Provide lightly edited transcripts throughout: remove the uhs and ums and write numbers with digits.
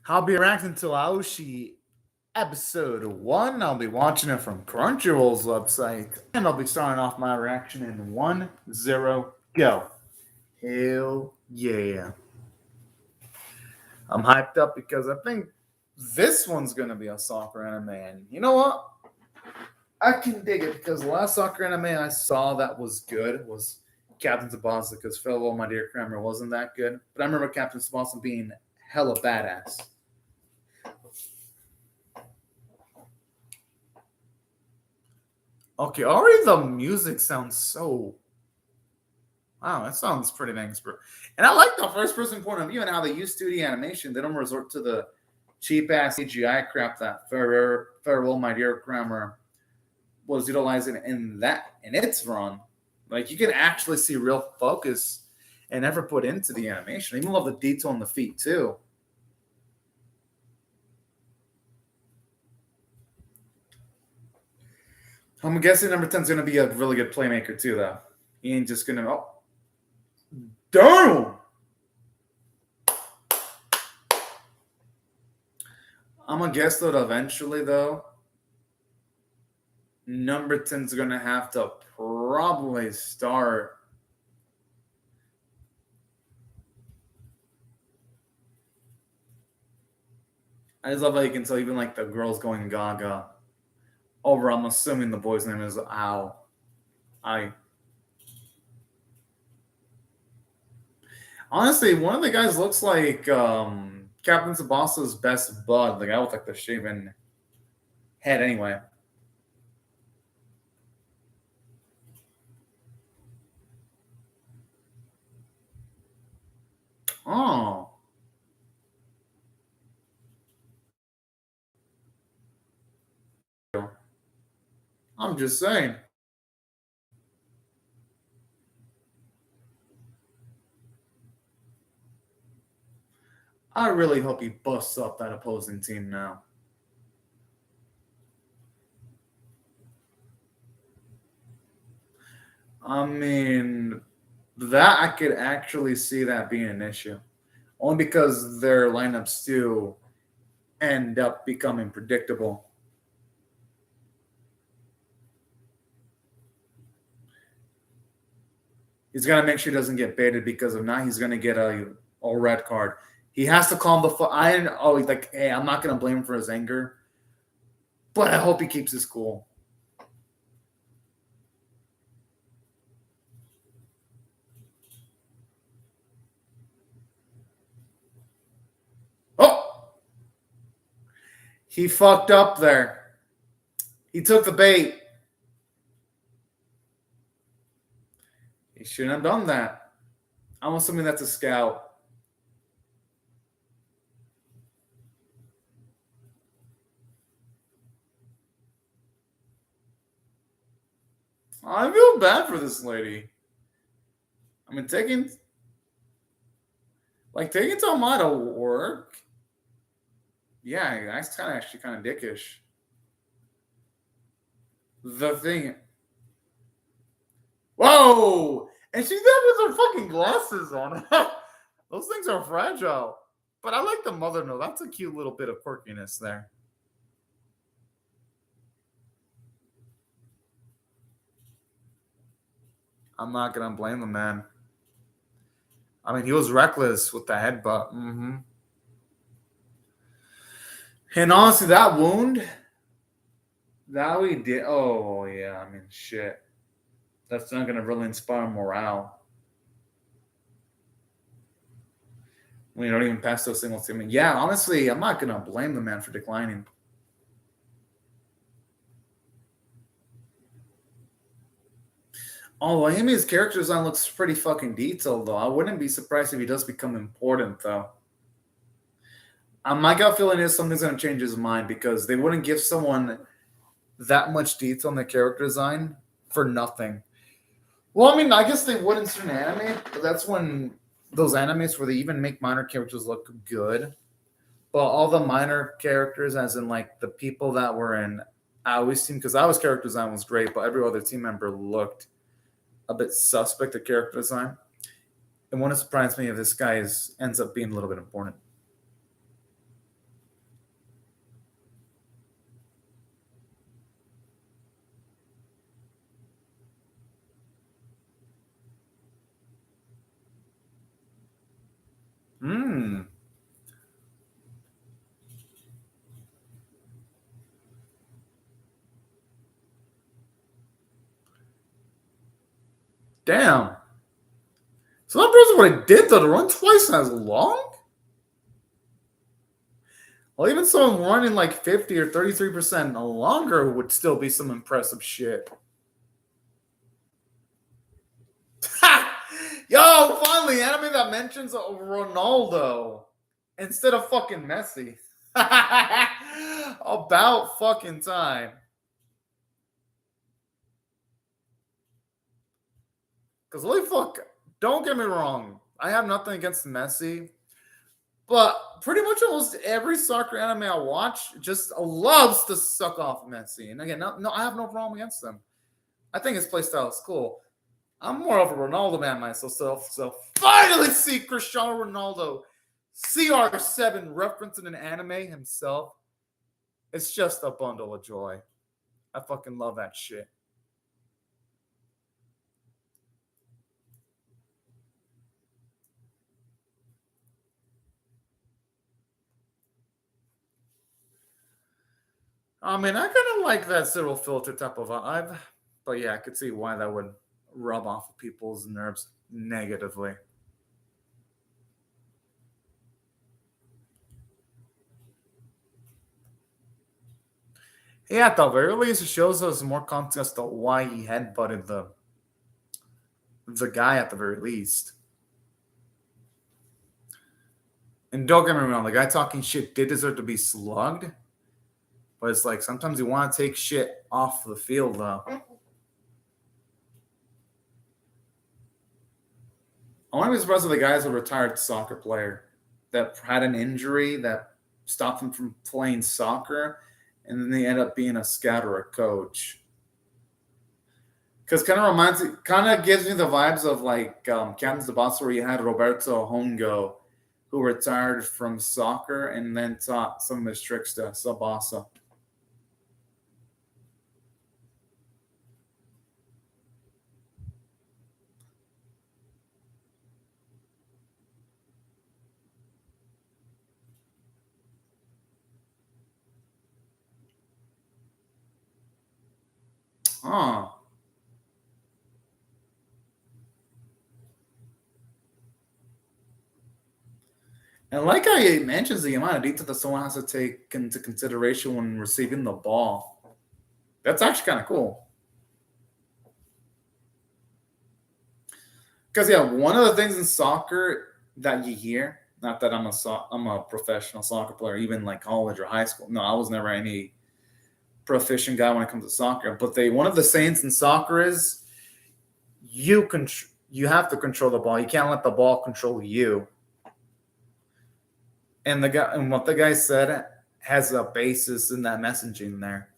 I'll be reacting to Aoashi episode 1. I'll be watching it from Crunchyroll's website. And I'll be starting off my reaction in 1-0 go. Hell yeah. I'm hyped up because I think this one's going to be a soccer anime. And you know what? I can dig it because the last soccer anime I saw that was good was Captain Tsubasa because Farewell My Dear Kramer wasn't that good. But I remember Captain Tsubasa being hella badass. Okay, already the music sounds so. Wow, that sounds pretty nice, bro. And I like the first person point of view and how they use 2D animation. They don't resort to the cheap ass CGI crap that Farewell My Dear Grammar was utilizing in its run. Like you can actually see real focus and effort put into the animation. I even love the detail on the feet too. I'm guessing number 10 is going to be a really good playmaker too, though. He ain't just going to. Oh, damn! I'm going to guess that eventually, though, number 10 is going to have to probably start. I just love how you can tell even like the girl's going gaga. Over, I'm assuming the boy's name is Ao. Honestly, one of the guys looks like Captain Tsubasa's best bud, the guy with like the shaven head anyway. Oh. I'm just saying. I really hope he busts up that opposing team now. I mean, that I could actually see that being an issue. Only because their lineups do end up becoming predictable. He's got to make sure he doesn't get baited because if not, he's going to get a red card. He has to calm the he's like, hey, I'm not going to blame him for his anger, but I hope he keeps his cool. Oh, he fucked up there. He took the bait. He shouldn't have done that. I'm assuming that's a scout. I feel bad for this lady. I mean, taking time out of work. Yeah, that's actually kind of dickish. The thing. Whoa! And she's there with her fucking glasses on. Those things are fragile. But I like the mother note. That's a cute little bit of quirkiness there. I'm not gonna blame the man. I mean, he was reckless with the headbutt. Mm-hmm. And honestly, that wound, that we did. Oh yeah, I mean, shit. That's not gonna really inspire morale. When you don't even pass those singles to me. Yeah, honestly, I'm not gonna blame the man for declining. Oh, Amy's character design looks pretty fucking detailed, though. I wouldn't be surprised if he does become important, though. My gut feeling is something's going to change his mind because they wouldn't give someone that much detail in their character design for nothing. Well, I mean, I guess they would in certain anime, but that's when those animes where they even make minor characters look good. But all the minor characters, as in like the people that were in Aoi's team, because Aoi's character design was great, but every other team member looked a bit suspect at character design. It wouldn't surprise me if this guy ends up being a little bit important. Hmm. Damn. So that person what I did though, to run twice as long? Well, even someone running like 50 or 33% longer would still be some impressive shit. Yo, finally, anime that mentions Ronaldo instead of fucking Messi. About fucking time. Because holy fuck, don't get me wrong. I have nothing against Messi, but pretty much almost every soccer anime I watch just loves to suck off Messi. And again, no, I have no problem against them. I think his playstyle is cool. I'm more of a Ronaldo man myself, so finally see Cristiano Ronaldo CR7 referencing an anime himself. It's just a bundle of joy. I fucking love that shit. I mean, I kind of like that zero filter type of vibe, but yeah, I could see why that would rub off of people's nerves negatively. Yeah, at the very least, it shows us more context as to why he headbutted the guy at the very least. And don't get me wrong, the guy talking shit did deserve to be slugged, but it's like sometimes you want to take shit off the field, though. I want to be surprised if the guy's a retired soccer player that had an injury that stopped him from playing soccer, and then they end up being a scout or a coach. Because kind of gives me the vibes of like Captain's the Boss, where you had Roberto Hongo, who retired from soccer and then taught some of his tricks to Sabasa. Huh. And like how he mentions the amount of detail that someone has to take into consideration when receiving the ball. That's actually kind of cool. Because yeah, one of the things in soccer that you hear, not that I'm a professional soccer player, even like college or high school. No, I was never any proficient guy when it comes to soccer. But one of the sayings in soccer is you have to control the ball. You can't let the ball control you. And what the guy said has a basis in that messaging there.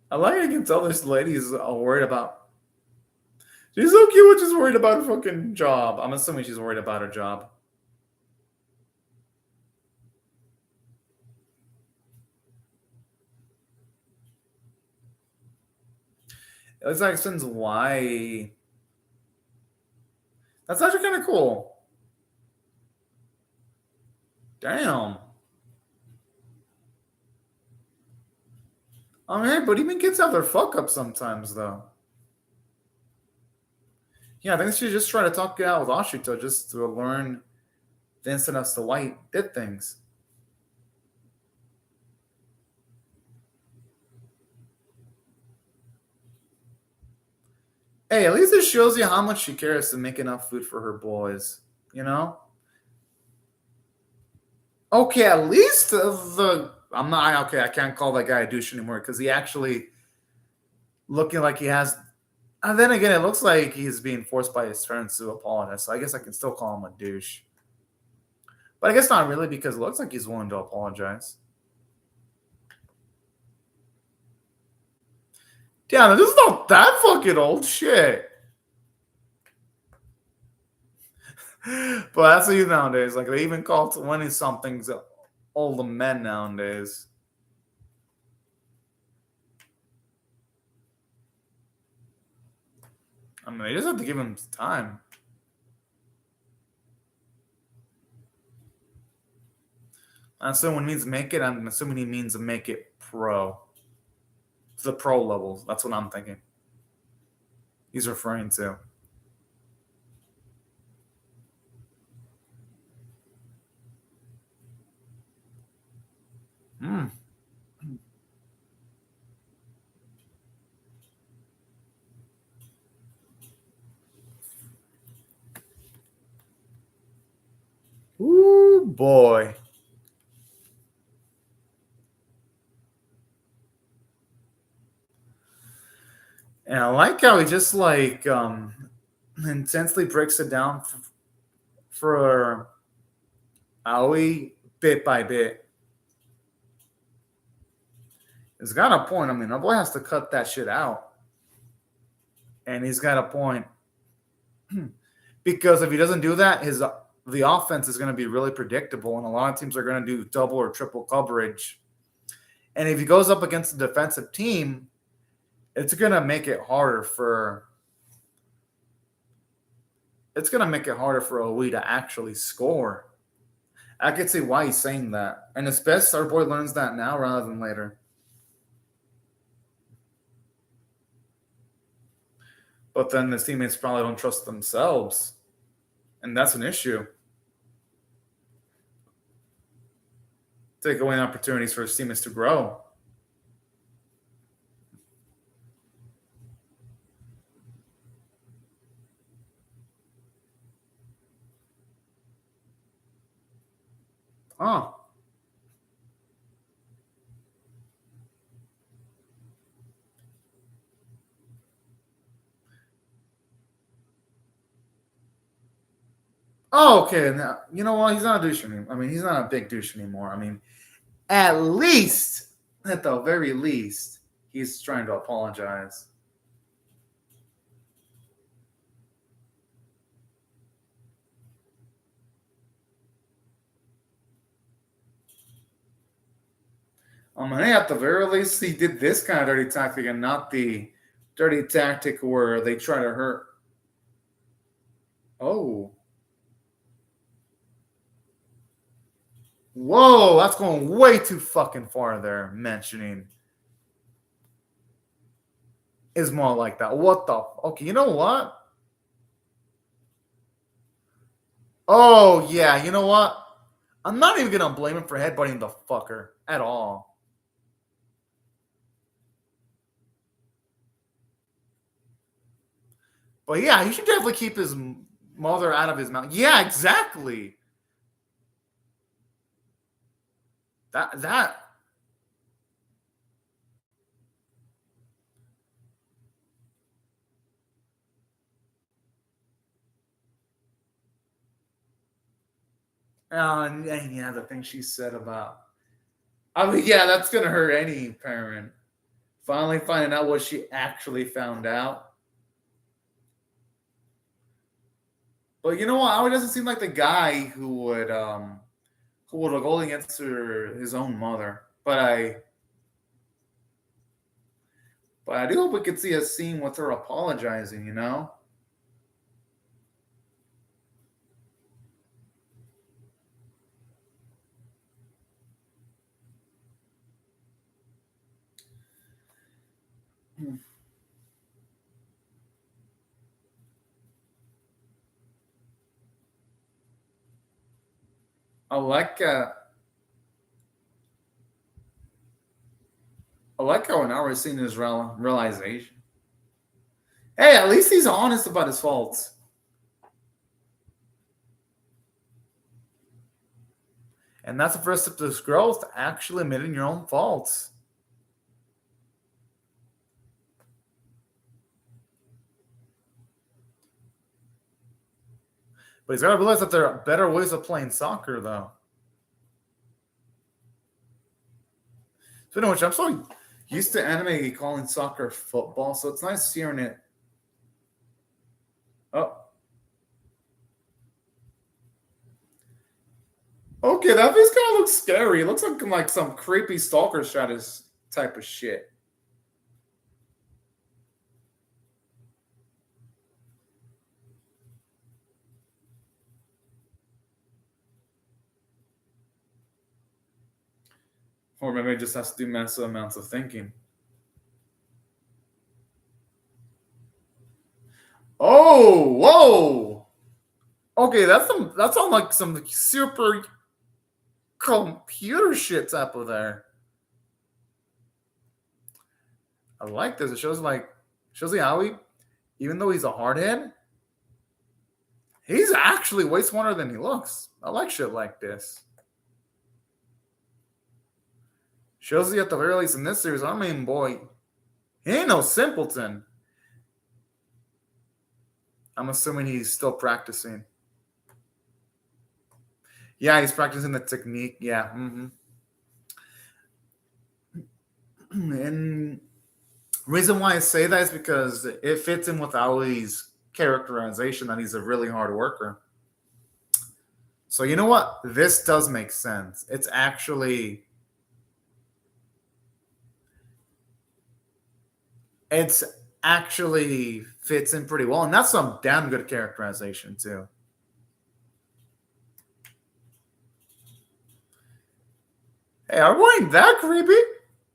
I like I can tell this lady's worried about. She's so cute, she's worried about her fucking job. I'm assuming she's worried about her job. It looks like explains why. That's actually kind of cool. Damn. I mean, but even kids have their fuck up sometimes, though. Yeah, I think she's just trying to talk it out with Ashito just to learn the instant as to why he did things. Hey, at least it shows you how much she cares to make enough food for her boys. You know? Okay, at least I'm not okay. I can't call that guy a douche anymore because he actually looking like he has. And then again, it looks like he's being forced by his friends to apologize. So I guess I can still call him a douche. But I guess not really because it looks like he's willing to apologize. Damn, this is not that fucking old shit. But that's what you nowadays. Like they even call 20 somethings all the men nowadays. I mean, they just have to give him time. I'm assuming when he means make it, I'm assuming he means make it pro. To the pro levels. That's what I'm thinking. He's referring to. Hmm. Ooh, boy. And I like how he just like intensely breaks it down for Aoi bit by bit. He's got a point. I mean, our boy has to cut that shit out. And he's got a point. Because if he doesn't do that, the offense is going to be really predictable, and a lot of teams are going to do double or triple coverage. And if he goes up against a defensive team, it's going to make it harder for Aoi to actually score. I could see why he's saying that. And it's best our boy learns that now rather than later. But then the teammates probably don't trust themselves. And that's an issue. Take away opportunities for his teammates to grow. Oh. Oh, okay. Now, you know what? He's not a douche anymore. I mean, he's not a big douche anymore. I mean, at the very least, he's trying to apologize. Hey, at the very least, he did this kind of dirty tactic and not the dirty tactic where they try to hurt. Oh. Whoa, that's going way too fucking far there, mentioning is more like that. What the? Okay, you know what? Oh, yeah, you know what? I'm not even going to blame him for headbutting the fucker at all. But yeah, he should definitely keep his mother out of his mouth. Yeah, exactly. That. And yeah, the thing she said about. I mean, yeah, that's gonna hurt any parent. Finally finding out what she actually found out. But you know what? Aoi doesn't seem like the guy who would go against his own mother. But I do hope we could see a scene with her apologizing. You know. I like how now we're seeing his realization. Hey, at least he's honest about his faults. And that's the first step to growth, actually admitting your own faults. But he's got to realize that there are better ways of playing soccer, though. So, which I'm so used to anime calling soccer football, so it's nice hearing it. Oh. Okay, that face kind of looks scary. It looks like some creepy stalker status type of shit. Or maybe it just has to do massive amounts of thinking. Oh, whoa. Okay, that's on like some super computer shit type of there. I like this. It shows the Aoi, even though he's a hardhead, he's actually way smarter than he looks. I like shit like this. Shows you at the very least in this series, I mean, boy, he ain't no simpleton. I'm assuming he's still practicing. Yeah, he's practicing the technique. Yeah. Mm-hmm. And reason why I say that is because it fits in with Ali's characterization that he's a really hard worker. So you know what? This does make sense. It's actually fits in pretty well, and that's some damn good characterization too. Hey, are we ain't that creepy?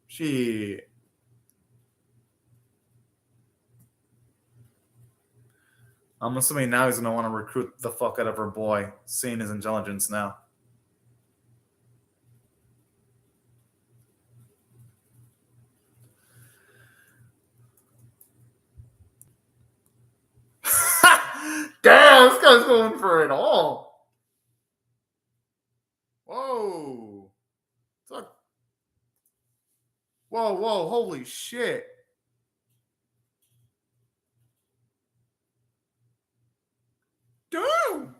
She. I'm assuming now he's gonna want to recruit the fuck out of her boy, seeing his intelligence now. Damn, this guy's going for it all. Whoa. Whoa, holy shit. Damn.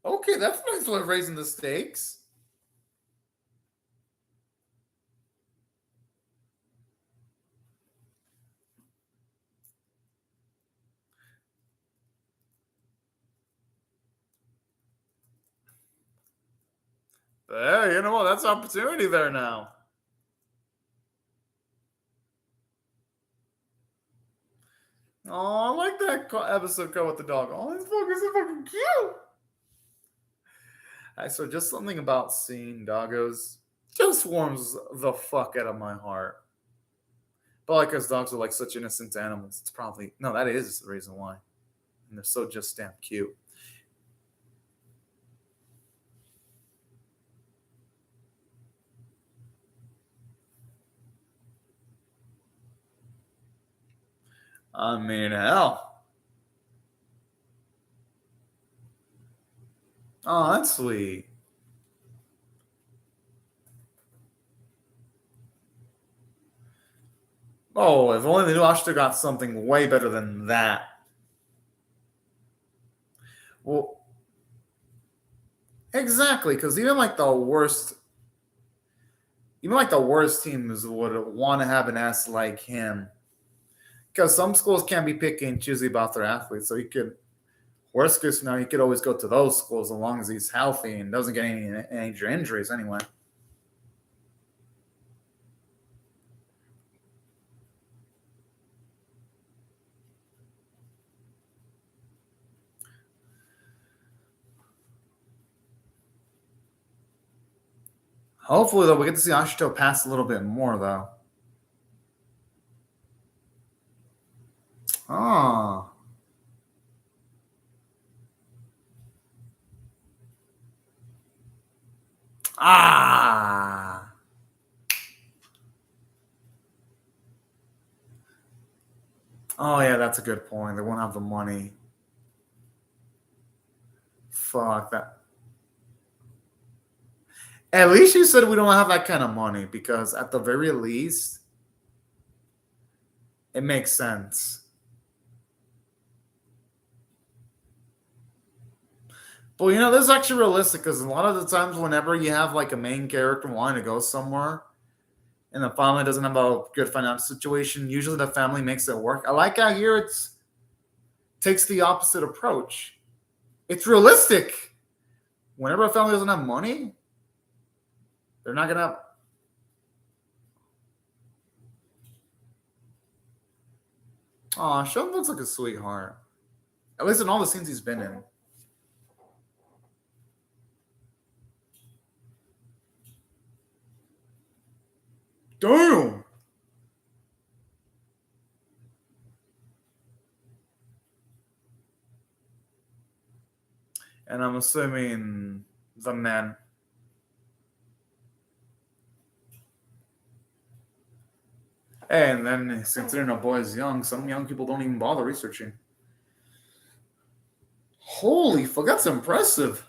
Okay, that's a nice way of raising the stakes. But hey, you know what? That's opportunity there now. Oh, I like that episode cut with the dog. Oh, this fucking is so fucking cute. So just something about seeing doggos just warms the fuck out of my heart. But like, because dogs are like such innocent animals, it's probably no. That is the reason why, and they're so just damn cute. I mean, hell. Oh, that's sweet. Oh, if only the new Ashta got something way better than that. Well, exactly, because even like the worst teams would want to have an ass like him. Because some schools can't be picky and choosy about their athletes. So you could, worst case scenario, you could always go to those schools as long as he's healthy and doesn't get any major injuries anyway. Hopefully, though, we get to see Ashito pass a little bit more, though. Oh. Ah. Oh, yeah, that's a good point. They won't have the money. Fuck that. At least you said we don't have that kind of money because at the very least, it makes sense. But you know, this is actually realistic because a lot of the times, whenever you have like a main character wanting to go somewhere and the family doesn't have a good financial situation, usually the family makes it work. I like how here it's takes the opposite approach. It's realistic. Whenever a family doesn't have money, they're not gonna. Aw, Sean looks like a sweetheart. At least in all the scenes he's been in. Damn. And I'm assuming the men. And then, considering a boy is young, some young people don't even bother researching. Holy fuck, that's impressive.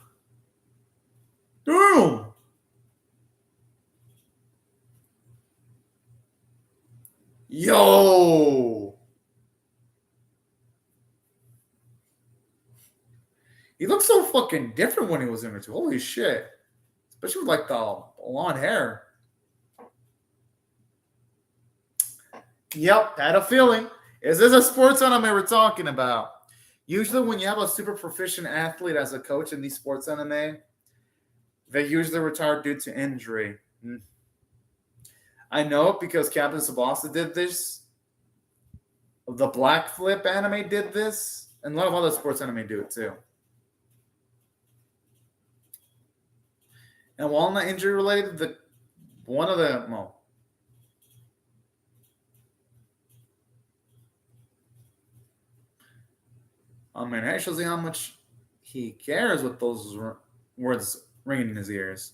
Damn. Yo. He looked so fucking different when he was in it too. Holy shit. Especially with like the blonde hair. Yep, had a feeling. Is this a sports anime we're talking about? Usually when you have a super proficient athlete as a coach in these sports anime, they usually retire due to injury. I know it because Captain Tsubasa did this. The Black Flip anime did this. And a lot of other sports anime do it too. And while not injury related, one of the I mean, it shows you how much he cares with those words ringing in his ears.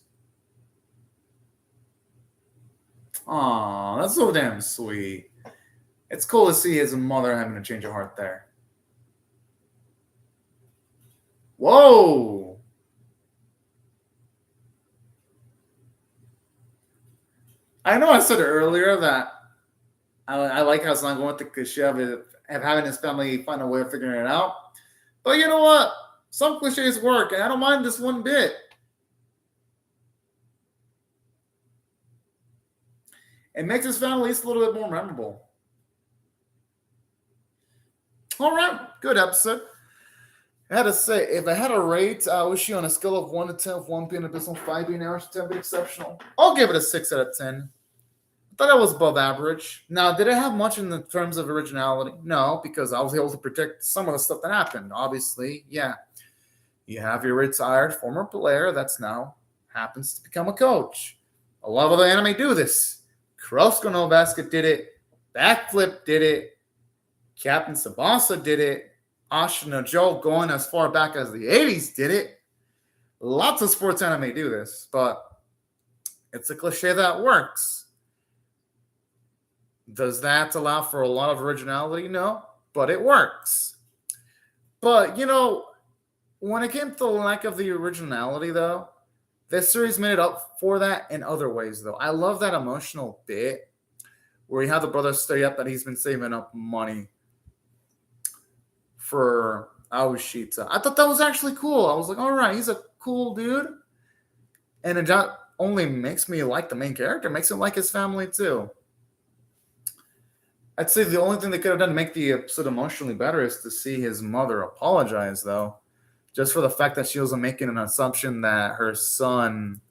Aw, that's so damn sweet. It's cool to see his mother having a change of heart there. Whoa! I know I said earlier that I like how it's not going with the cliche of having his family find a way of figuring it out. But you know what? Some cliches work, and I don't mind this one bit. It makes his family at least a little bit more memorable. All right, good episode. I had to say, if I had to rate Aoashi on a scale of 1 to 10, with 1 being abysmal, 5 being average, 10 being exceptional, I'll give it a 6 out of 10. I thought it was above average. Now, did it have much in the terms of originality? No, because I was able to predict some of the stuff that happened. Obviously, yeah. You have your retired former player that's now happens to become a coach. A lot of other anime do this. Kurosako no Basket did it. Backflip did it. Captain Tsubasa did it. Aoashi no Joe, going as far back as the 80s, did it. Lots of sports anime do this, but it's a cliche that works. Does that allow for a lot of originality? No, but it works. But, you know, when it came to the lack of the originality, though, this series made it up for that in other ways, though. I love that emotional bit where you have the brother stay up that he's been saving up money for Aoashi. I thought that was actually cool. I was like, all right, he's a cool dude. And it not only makes me like the main character, it makes me like his family, too. I'd say the only thing they could have done to make the episode emotionally better is to see his mother apologize, though. Just for the fact that she was making an assumption that her son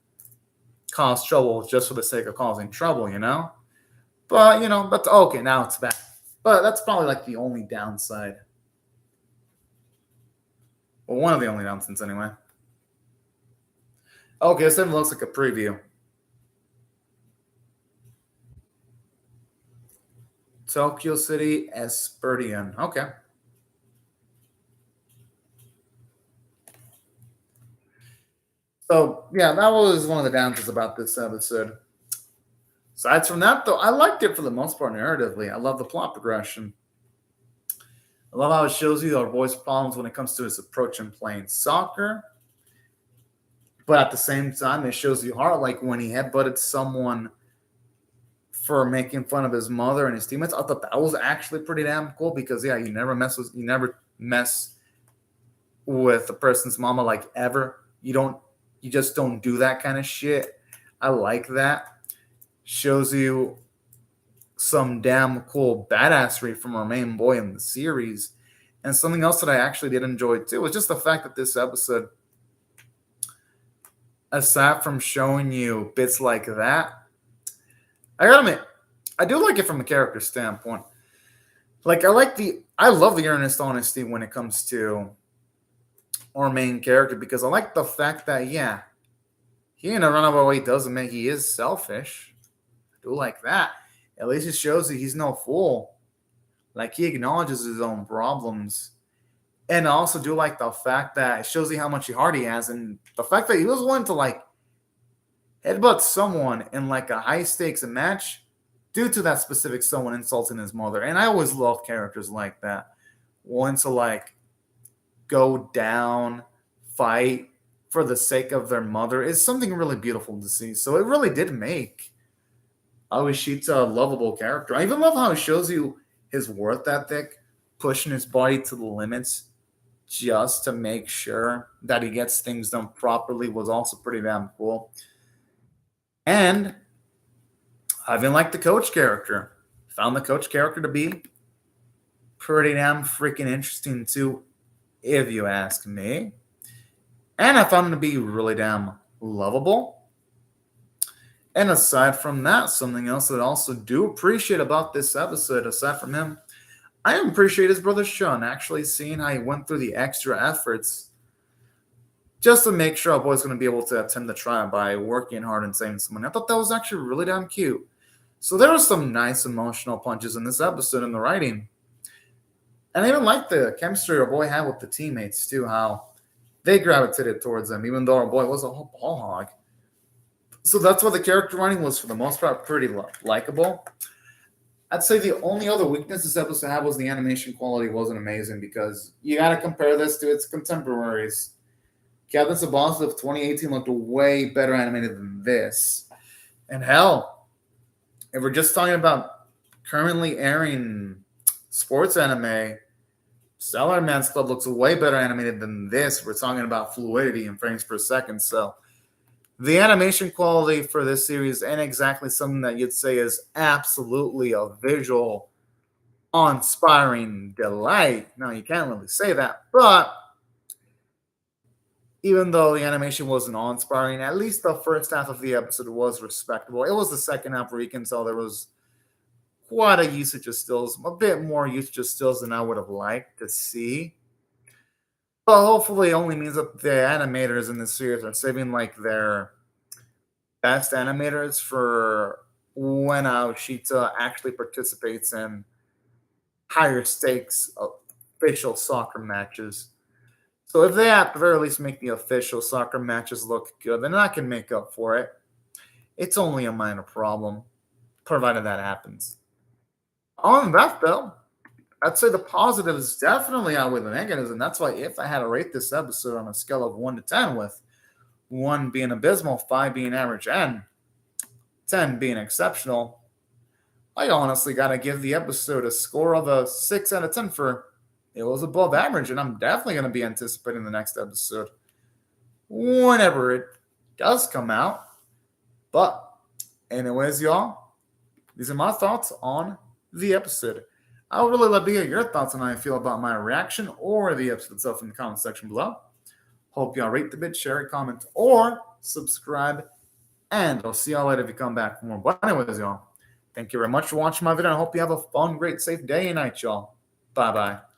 caused trouble just for the sake of causing trouble, you know? But, you know, but okay, now it's back. But that's probably like the only downside. Well, one of the only downsides, anyway. Okay, this even looks like a preview. Tokyo City Esperdian. Okay. So, yeah, that was one of the downsides about this episode. Aside from that, though, I liked it for the most part narratively. I love the plot progression. I love how it shows you our boy's problems when it comes to his approach in playing soccer. But at the same time, it shows you heart, like when he headbutted someone for making fun of his mother and his teammates. I thought that was actually pretty damn cool because you never mess with a person's mama like ever. You just don't do that kind of shit. I like that. Shows you some damn cool badassery from our main boy in the series. And something else that I actually did enjoy too was just the fact that this episode aside from showing you bits like that, I gotta admit, I do like it from a character standpoint. Like I love the earnest honesty when it comes to our main character because I like the fact that yeah, he in a roundabout way doesn't mean he is selfish. I do like that. At least it shows that he's no fool. Like he acknowledges his own problems. And I also do like the fact that it shows you how much heart he has and the fact that he was willing to like headbutt someone in like a high stakes match due to that specific someone insulting his mother. And I always love characters like that. Willing to like go down, fight for the sake of their mother is something really beautiful to see. So it really did make Aoashi a lovable character. I even love how it shows you his worth ethic, pushing his body to the limits just to make sure that he gets things done properly was also pretty damn cool. And I even like the coach character. Found the coach character to be pretty damn freaking interesting too, if you ask me. And I found him to be really damn lovable. And aside from that, something else that I also do appreciate about this episode, aside from him, I appreciate his brother Sean actually seeing how he went through the extra efforts just to make sure our boy's going to be able to attend the trial by working hard and saving some money. I thought that was actually really damn cute. So there were some nice emotional punches in this episode in the writing. And I even liked the chemistry our boy had with the teammates too, how they gravitated towards him, even though our boy was a whole ball hog. So that's why the character writing was, for the most part, pretty likable. I'd say the only other weakness this episode had was the animation quality wasn't amazing because you got to compare this to its contemporaries. Captain Tsubasa of 2018 looked way better animated than this. And hell, if we're just talking about currently airing sports anime, Stellar Man's Club looks way better animated than this. We're talking about fluidity and frames per second. So the animation quality for this series ain't exactly something that you'd say is absolutely a visual, awe-inspiring delight. No, you can't really say that. But even though the animation wasn't awe-inspiring, at least the first half of the episode was respectable. It was the second half where you can tell there was quite a usage of stills, a bit more usage of stills than I would have liked to see. But hopefully it only means that the animators in this series are saving like their best animators for when Aoshita actually participates in higher stakes official soccer matches. So if they at the very least make the official soccer matches look good, then I can make up for it. It's only a minor problem, provided that happens. On that though, I'd say the positives definitely outweigh the negatives, and that's why if I had to rate this episode on a scale of 1 to 10, with 1 being abysmal, 5 being average, and 10 being exceptional, I honestly got to give the episode a score of a 6 out of 10 for it was above average, and I'm definitely going to be anticipating the next episode whenever it does come out. But anyways, y'all, these are my thoughts on the episode. I would really love to hear your thoughts on how you feel about my reaction or the episode itself in the comment section below. Hope y'all rate the vid, share it, comment, or subscribe. And I'll see y'all later if you come back for more. But anyways, y'all, thank you very much for watching my video. I hope you have a fun, great, safe day and night, y'all. Bye-bye.